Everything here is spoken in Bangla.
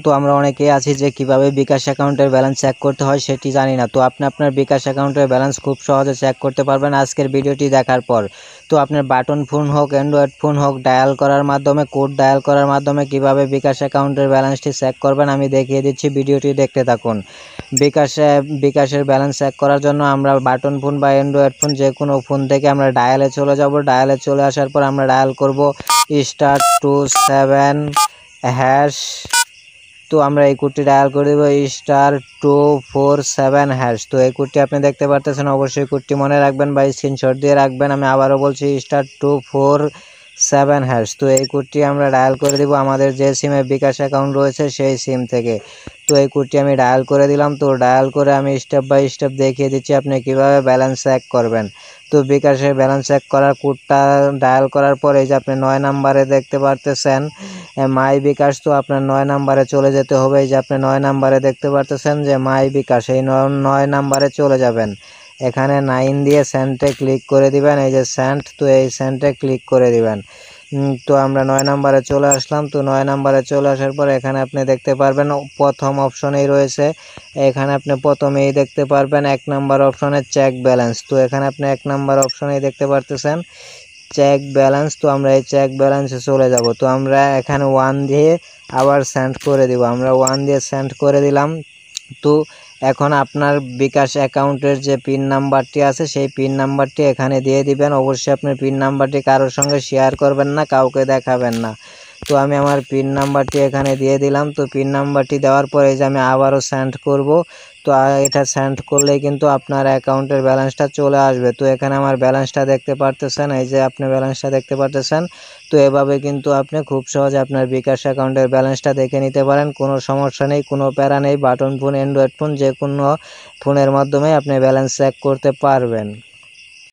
তো আমরা অনেকেই আছি যে কিভাবে বিকাশ অ্যাকাউন্টের ব্যালেন্স চেক করতে হয় সেটি জানি না। তো আপনি আপনার বিকাশ অ্যাকাউন্টের ব্যালেন্স খুব সহজে চেক করতে পারবেন আজকের ভিডিওটি দেখার পর। তো আপনার বাটন ফোন হোক, অ্যান্ড্রয়েড ফোন হোক, ডায়াল করার মাধ্যমে, কোড ডায়াল করার মাধ্যমে কিভাবে বিকাশ অ্যাকাউন্টের ব্যালেন্সটি চেক করবেন আমি দেখিয়ে দিচ্ছি, ভিডিওটি দেখতে থাকুন। বিকাশের ব্যালেন্স চেক করার জন্য আমরা বাটন ফোন বা অ্যান্ড্রয়েড ফোন যে কোনো ফোন থেকে আমরা ডায়ালে চলে যাব। ডায়ালে চলে আসার পর আমরা ডায়াল করব *27#। তো আমরা এই কোডটি ডায়াল করে দেবো *247#। তো এই কোডটি আপনি দেখতে পারতেছেন, অবশ্যই কোডটি মনে রাখবেন বা স্ক্রিনশট দিয়ে রাখবেন। আমি আবারও বলছি *247#। তো এই কোডটি আমরা ডায়াল করে দিব আমাদের যে সিমে বিকাশ অ্যাকাউন্ট রয়েছে সেই সিম থেকে। তো এই কোডটি আমি ডায়াল করে দিলাম। তো ডায়াল করে আমি স্টেপ বাই স্টেপ দেখিয়ে দিচ্ছি আপনি কিভাবে ব্যালেন্স চেক করবেন। তো বিকাশের ব্যালেন্স চেক করার কোডটা ডায়াল করার পর এই যে আপনি 9 নাম্বারে দেখতে পারতেছেন মাই বিকাশ। তো আপনার 9 নাম্বারে চলে যেতে হবে। এই যে আপনি 9 নাম্বারে দেখতে পারতেছেন যে মাই বিকাশ, এই 9 নাম্বারে চলে যাবেন। এখানে 9 দিয়ে সেন্টে ক্লিক করে দিবেন, এই যে সেন্ট, তো এই সেন্টে ক্লিক করে দিবেন। তো আমরা 9 নাম্বারে চলে আসলাম। তো 9 নাম্বারে চলে আসার পর এখানে আপনি দেখতে পারবেন প্রথম অপশনেই রয়েছে, এখানে আপনি প্রথমেই দেখতে পারবেন 1 নাম্বার অপশনে চেক ব্যালেন্স। তো এখানে আপনি 1 নাম্বার অপশনেই দেখতে পারতেছেন চেক ব্যালেন্স। তো আমরা এই চেক ব্যালেন্সে চলে যাব। তো আমরা এখানে 1 দিয়ে আবার সেন্ড করে দিব, আমরা 1 দিয়ে সেন্ড করে দিলাম। তো এখন আপনার বিকাশ অ্যাকাউন্টের যে পিন নাম্বারটি আছে সেই পিন নাম্বারটি এখানে দিয়ে দিবেন। অবশ্যই আপনার পিন নাম্বারটি কারোর সঙ্গে শেয়ার করবেন না, কাউকে দেখাবেন না। তো আমি আমার পিন নাম্বারটি এখানে দিয়ে দিলাম। তো পিন নাম্বারটি দেওয়ার পরে যে আমি আবারও সেন্ড করব। তো এটা সেন্ড করলেই কিন্তু আপনার অ্যাকাউন্টের ব্যালেন্সটা চলে আসবে। তো এখানে আমার ব্যালেন্সটা দেখতে পারতেছেন, এই যে আপনি ব্যালেন্সটা দেখতে পারতেছেন। তো এভাবে কিন্তু আপনি খুব সহজে আপনার বিকাশ অ্যাকাউন্টের ব্যালেন্সটা দেখে নিতে পারেন। কোনো সমস্যা নেই, কোনো প্যারা নেই। বাটন ফোন, অ্যান্ড্রয়েড ফোন যে কোনো ফোনের মাধ্যমে আপনি ব্যালেন্স চেক করতে পারবেন।